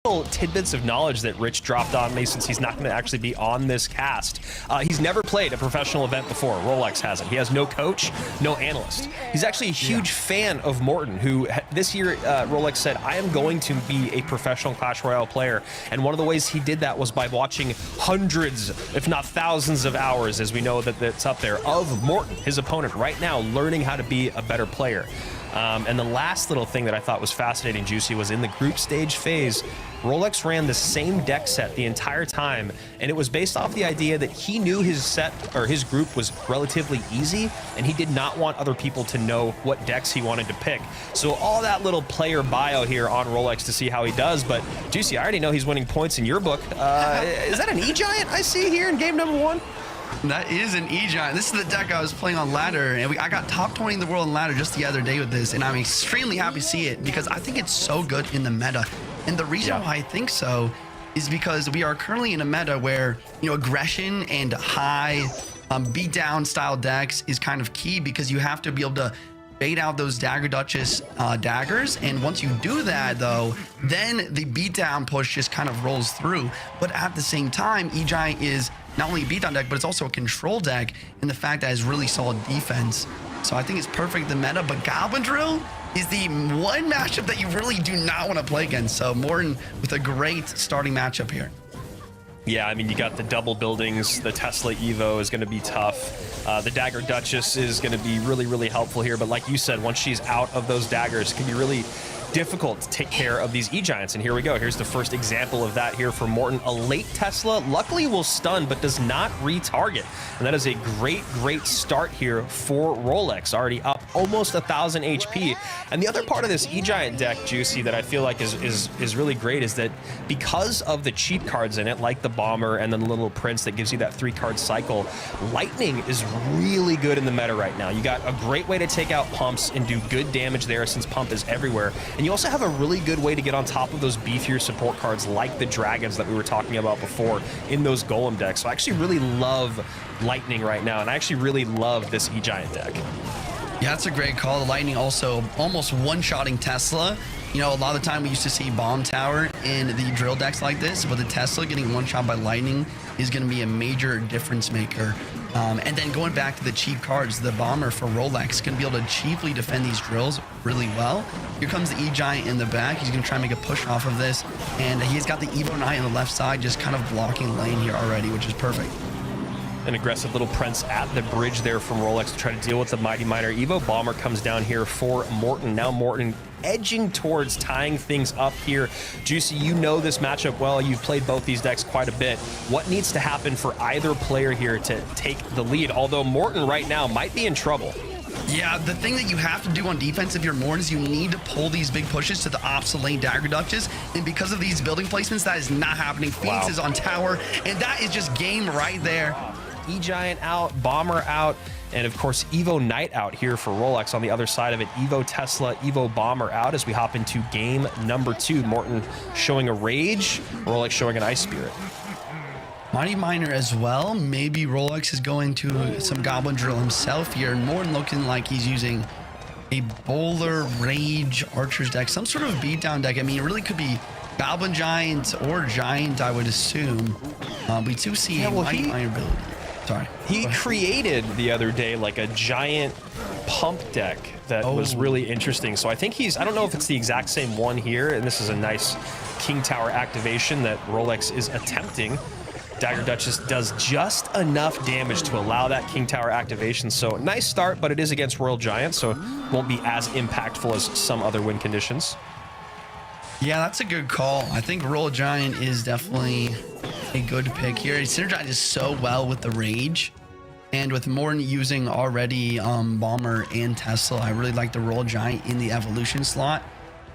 tidbits of knowledge that Rich dropped on me, since he's not going to actually be on this cast. He's never played a professional event before. Rolex hasn't. He has no coach, no analyst. He's actually a huge fan of Morten, who this year Rolex said, I am going to be a professional Clash Royale player. And one of the ways he did that was by watching hundreds, if not thousands of hours, as we know that's up there, of Morten, his opponent, right now, learning how to be a better player. And the last little thing that I thought was fascinating, Juicy, was in the group stage phase, Rolex ran the same deck set the entire time, and it was based off the idea that he knew his set, or his group, was relatively easy, and he did not want other people to know what decks he wanted to pick. So all that little player bio here on Rolex to see how he does, but Juicy, I already know he's winning points in your book. Is that an E-Giant I see here in game number 1? That is an E-Giant. This is the deck I was playing on ladder, and I got top 20 in the world in ladder just the other day with this, and I'm extremely happy to see it because I think it's so good in the meta. And the reason why I think so is because we are currently in a meta where, you know, aggression and high beatdown style decks is kind of key, because you have to be able to bait out those Dagger Duchess daggers, and once you do that though, then the beatdown push just kind of rolls through. But at the same time, E-Giant is not only a beatdown deck, but it's also a control deck in the fact that it has really solid defense. So I think it's perfect in the meta, but Goblin Drill is the one matchup that you really do not want to play against. So Morten with a great starting matchup here. Yeah, I mean, you got the double buildings. The Tesla Evo is going to be tough. The Dagger Duchess is going to be really, really helpful here. But like you said, once she's out of those daggers, it can be really difficult to take care of these E-Giants. And here we go. Here's the first example of that here for Morten. A late Tesla, luckily will stun, but does not retarget. And that is a great, great start here for Rolex, already up almost 1,000 HP. And the other part of this E-Giant deck, Juicy, that I feel like is really great is that because of the cheap cards in it, like the Bomber and then the Little Prince that gives you that 3-card cycle, Lightning is really good in the meta right now. You got a great way to take out pumps and do good damage there, since pump is everywhere. And you also have a really good way to get on top of those beefier support cards like the dragons that we were talking about before in those golem decks. So I actually really love Lightning right now, and I actually really love this E-Giant deck. Yeah, that's a great call. The Lightning also almost one-shotting Tesla. You know, a lot of the time we used to see Bomb Tower in the drill decks like this, but the Tesla getting one-shot by Lightning is going to be a major difference maker. And then going back to the cheap cards, the Bomber for Rolex is going to be able to cheaply defend these drills really well. Here comes the E-Giant in the back. He's going to try and make a push off of this. And he's got the Evo Knight on the left side, just kind of blocking lane here already, which is perfect. An aggressive Little Prince at the bridge there from Rolex to try to deal with the Mighty Miner Evo. Bomber comes down here for Morten. Now Morten edging towards tying things up here. Juicy, you know this matchup well. You've played both these decks quite a bit. What needs to happen for either player here to take the lead? Although Morten right now might be in trouble. Yeah, the thing that you have to do on defense if you're Morten is you need to pull these big pushes to the opposite lane Dagger Duchess, and because of these building placements, that is not happening. Phoenix is on tower, and that is just game right there. E-Giant out, Bomber out, and of course Evo Knight out here for Rolex on the other side of it. Evo Tesla, Evo Bomber out as we hop into game number 2. Morten showing a Rage, Rolex showing an Ice Spirit. Mighty Miner as well. Maybe Rolex is going to some Goblin Drill himself here, and Morten looking like he's using a Bowler, Rage, Archer's deck, some sort of beatdown deck. I mean, it really could be Goblin Giant or Giant, I would assume. We do see a Mighty Miner ability. Sorry. He created the other day like a giant pump deck that was really interesting. So I think I don't know if it's the exact same one here, and this is a nice King Tower activation that Rolex is attempting. Dagger Duchess does just enough damage to allow that King Tower activation. So nice start, but it is against Royal Giant, so it won't be as impactful as some other win conditions. Yeah, that's a good call. I think Royal Giant is definitely a good pick here. He synergizes so well with the Rage, and with Morten using already Bomber and Tesla, I really like the Royal Giant in the evolution slot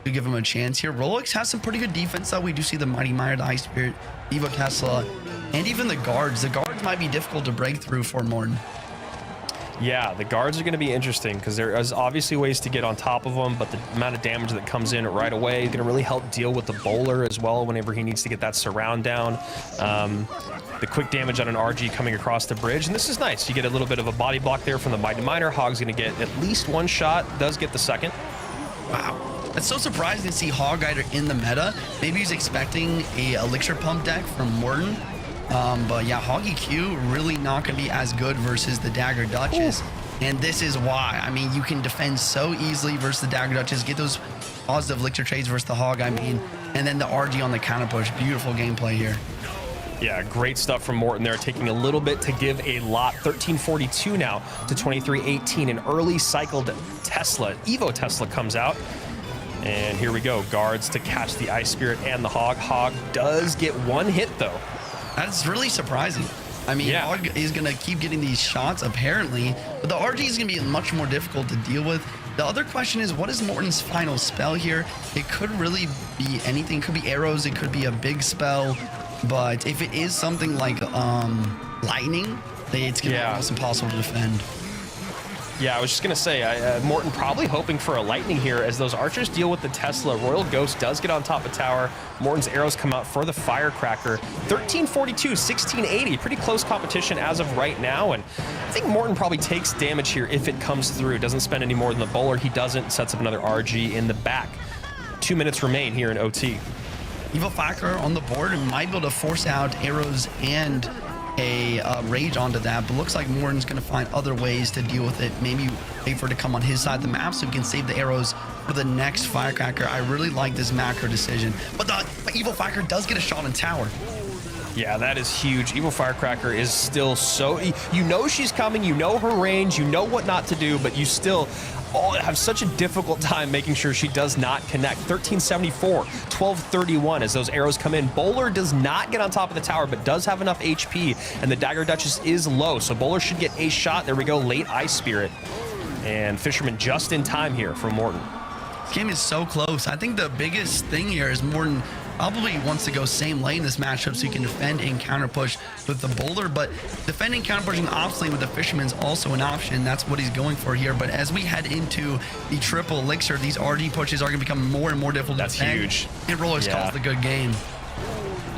to give him a chance here. Rolex has some pretty good defense though. We do see the Mighty Miner, the Ice Spirit, Evo Tesla, and even the guards. The guards might be difficult to break through for Morten. Yeah, the guards are going to be interesting because there is obviously ways to get on top of them, but the amount of damage that comes in right away is going to really help deal with the bowler as well whenever he needs to get that surround down. The quick damage on an RG coming across the bridge, and this is nice. You get a little bit of a body block there from the Mighty Miner. Hog's going to get at least one shot, does get the second. Wow. It's so surprising to see Hog Rider in the meta. Maybe he's expecting a Elixir Pump deck from Morten. But yeah, Hoggy Q really not going to be as good versus the Dagger Duchess. Ooh. And this is why. I mean, you can defend so easily versus the Dagger Duchess, get those positive Elixir trades versus the Hog, and then the RG on the counter push. Beautiful gameplay here. Yeah, great stuff from Morten there, taking a little bit to give a lot. 1342 now to 2318. An early cycled Tesla, Evo Tesla comes out. And here we go, guards to catch the Ice Spirit and the Hog. Hog does get one hit though. That's really surprising. I mean, yeah. Hog is going to keep getting these shots apparently, but the RG is going to be much more difficult to deal with. The other question is, what is Morten's final spell here? It could really be anything. It could be arrows. It could be a big spell. But if it is something like lightning, it's going to be almost impossible to defend. Yeah, I was just going to say, Morten probably hoping for a lightning here as those archers deal with the Tesla. Royal Ghost does get on top of tower. Morten's arrows come out for the Firecracker. 1342, 1680, pretty close competition as of right now. And I think Morten probably takes damage here if it comes through. Doesn't spend any more than the bowler. He doesn't. Sets up another RG in the back. 2 minutes remain here in OT. Evil Firecracker on the board and might be able to force out arrows and a rage onto that, but looks like Morten's going to find other ways to deal with it. Maybe wait for it to come on his side of the map so he can save the arrows for the next Firecracker. I really like this macro decision, but the Evil Firecracker does get a shot in tower. Yeah, that is huge. Evil Firecracker is still so... You know she's coming, you know her range, you know what not to do, but you still have such a difficult time making sure she does not connect. 1374, 1231 as those arrows come in. Bowler does not get on top of the tower, but does have enough HP, and the Dagger Duchess is low, so Bowler should get a shot. There we go, late Ice Spirit. And Fisherman just in time here from Morten. This game is so close. I think the biggest thing here is Morten probably wants to go same lane this matchup so you can defend and counter push with the Bowler, but defending counter pushing off lane with the Fisherman is also an option. That's what he's going for here. But as we head into the triple Elixir, these RD pushes are going to become more and more difficult. That's to defend. Huge. And Rolex calls the good game.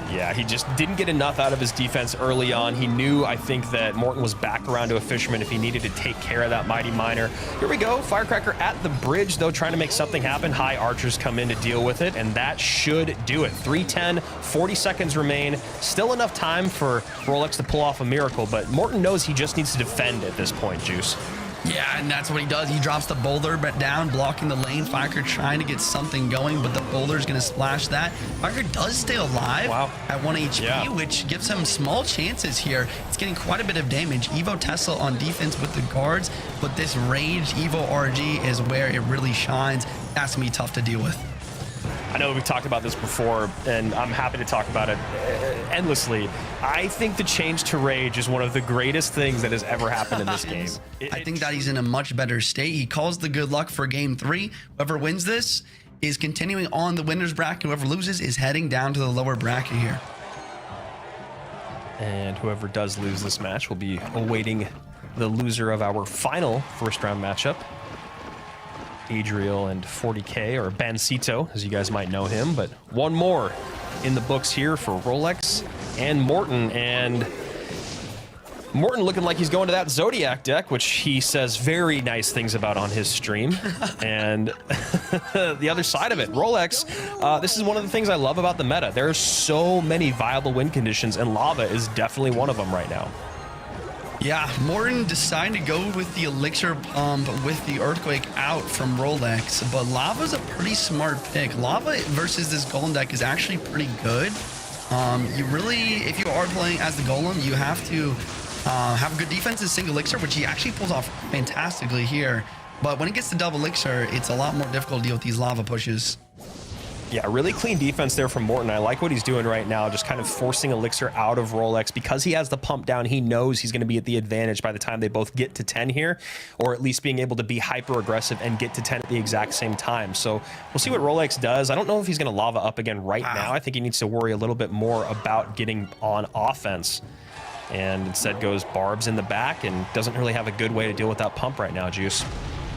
Yeah, he just didn't get enough out of his defense early on. He knew, I think, that Morten was back around to a Fisherman if he needed to take care of that Mighty Miner. Here we go. Firecracker at the bridge, though, trying to make something happen. High archers come in to deal with it, and that should do it. 3:10, 40 seconds remain. Still enough time for Rolex to pull off a miracle, but Morten knows he just needs to defend at this point, Juice. Yeah, and that's what he does. He drops the Boulder down, blocking the lane. Firecracker trying to get something going, but the Boulder's going to splash that. Firecracker does stay alive at 1 HP, which gives him small chances here. It's getting quite a bit of damage. Evo Tesla on defense with the guards, but this Rage Evo RG is where it really shines. That's going to be tough to deal with. I know we've talked about this before, and I'm happy to talk about it endlessly. I think the change to Rage is one of the greatest things that has ever happened in this game. I think that he's in a much better state. He calls the good luck for game 3. Whoever wins this is continuing on the winner's bracket. Whoever loses is heading down to the lower bracket here. And whoever does lose this match will be awaiting the loser of our final first round matchup. Adriel and 40K, or Bancito, as you guys might know him, but one more in the books here for Rolex and Morten. And Morten looking like he's going to that Zodiac deck, which he says very nice things about on his stream. And the other side of it, Rolex, this is one of the things I love about the meta. There's so many viable win conditions, and Lava is definitely one of them right now. Yeah, Morten decided to go with the Elixir Pump with the Earthquake out from Rolex, but Lava's a pretty smart pick. Lava versus this Golem deck is actually pretty good. You really, if you are playing as the Golem, you have to have a good defense in single Elixir, which he actually pulls off fantastically here. But when it gets to double Elixir, it's a lot more difficult to deal with these Lava pushes. Yeah, really clean defense there from Morten. I like what he's doing right now, just kind of forcing Elixir out of Rolex. Because he has the pump down, he knows he's going to be at the advantage by the time they both get to 10 here, or at least being able to be hyper aggressive and get to 10 at the exact same time. So we'll see what Rolex does. I don't know if he's going to Lava up again right now. I think he needs to worry a little bit more about getting on offense. And instead goes Barbs in the back and doesn't really have a good way to deal with that pump right now, Juice.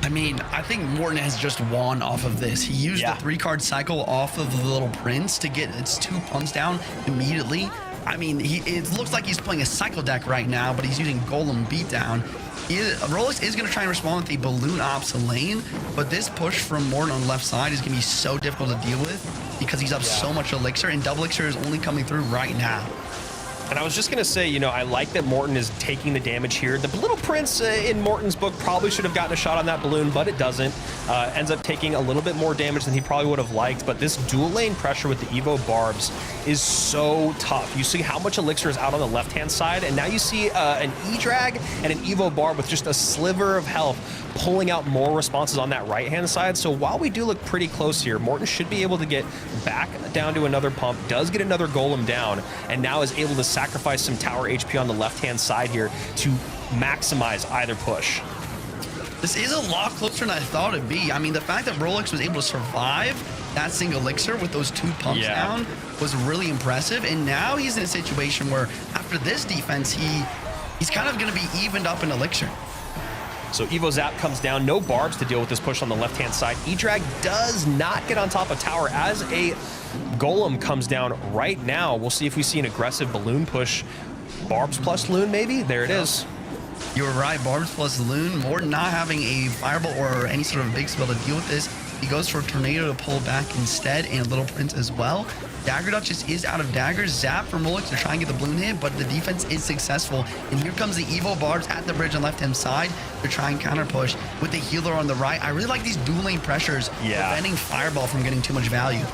I mean, I think Morten has just won off of this. He used the 3-card cycle off of the Little Prince to get its 2 pumps down immediately. I mean, it looks like he's playing a cycle deck right now, but he's using Golem Beatdown. Rolex is going to try and respond with a balloon ops lane, but this push from Morten on the left side is going to be so difficult to deal with because he's up so much elixir, and double elixir is only coming through right now. And I was just going to say, you know, I like that Morten is taking the damage here. The Little Prince in Morten's book probably should have gotten a shot on that balloon, but it doesn't. Ends up taking a little bit more damage than he probably would have liked. But this dual lane pressure with the Evo Barbs is so tough. You see how much elixir is out on the left-hand side, and now you see an E-Drag and an Evo Barb with just a sliver of health pulling out more responses on that right-hand side. So while we do look pretty close here, Morten should be able to get back down to another pump, does get another golem down, and now is able to sacrifice some tower HP on the left-hand side here to maximize either push. This is a lot closer than I thought it'd be. I mean, the fact that Rolex was able to survive that single elixir with those 2 pumps down was really impressive. And now he's in a situation where after this defense, he's kind of going to be evened up in elixir. So Evo Zap comes down, no barbs to deal with this push on the left-hand side. E-Drag does not get on top of tower as a golem comes down right now. We'll see if we see an aggressive balloon push. Barbs plus loon, maybe? There it is. You were right, Barbs plus Loon. Morten not having a Fireball or any sort of big spell to deal with this. He goes for a Tornado to pull back instead, and Little Prince as well. Dagger Duchess is out of daggers. Zap from Rolex to try and get the balloon hit, but the defense is successful. And here comes the Evo Barbs at the bridge on left-hand side to try and counter push with the healer on the right. I really like these dual lane pressures, preventing Fireball from getting too much value.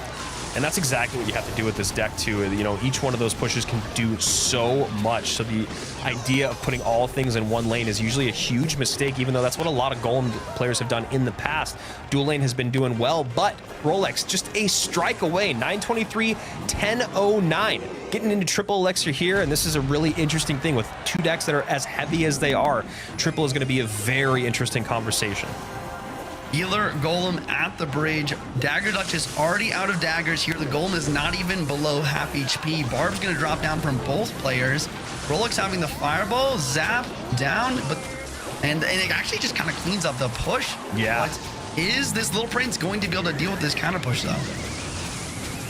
And that's exactly what you have to do with this deck too. You know, each one of those pushes can do so much. So the idea of putting all things in one lane is usually a huge mistake, even though that's what a lot of golem players have done in the past. Dual lane has been doing well, but Rolex just a strike away. 923, 1009. Getting into triple elixir here, and this is a really interesting thing with 2 decks that are as heavy as they are. Triple is going to be a very interesting conversation. Healer Golem at the bridge. Dagger Duchess already out of daggers here. The Golem is not even below half HP. Barb's going to drop down from both players. Rolex having the Fireball. Zap down, and it actually just kind of cleans up the push. Yeah. But is this Little Prince going to be able to deal with this counter push though?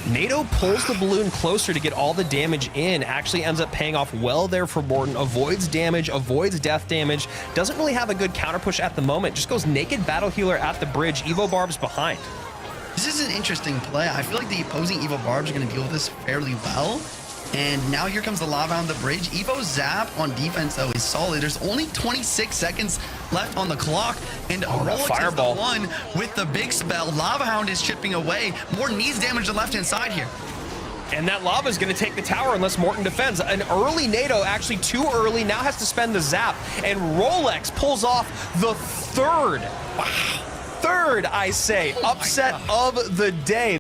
NATO pulls the balloon closer to get all the damage in, actually ends up paying off well there for Morten, avoids damage, avoids death damage, doesn't really have a good counter push at the moment, just goes naked battle healer at the bridge, Evo Barbs behind. This is an interesting play. I feel like the opposing Evo Barbs are going to deal with this fairly well. And now here comes the Lava on the bridge. Evo Zap on defense, though, is solid. There's only 26 seconds left on the clock. And Rolex is the one with the big spell. Lava Hound is chipping away. Morten needs damage to the left-hand side here. And that lava is going to take the tower unless Morten defends. An early NATO, actually too early, now has to spend the zap. And Rolex pulls off the third, I say, upset of the day.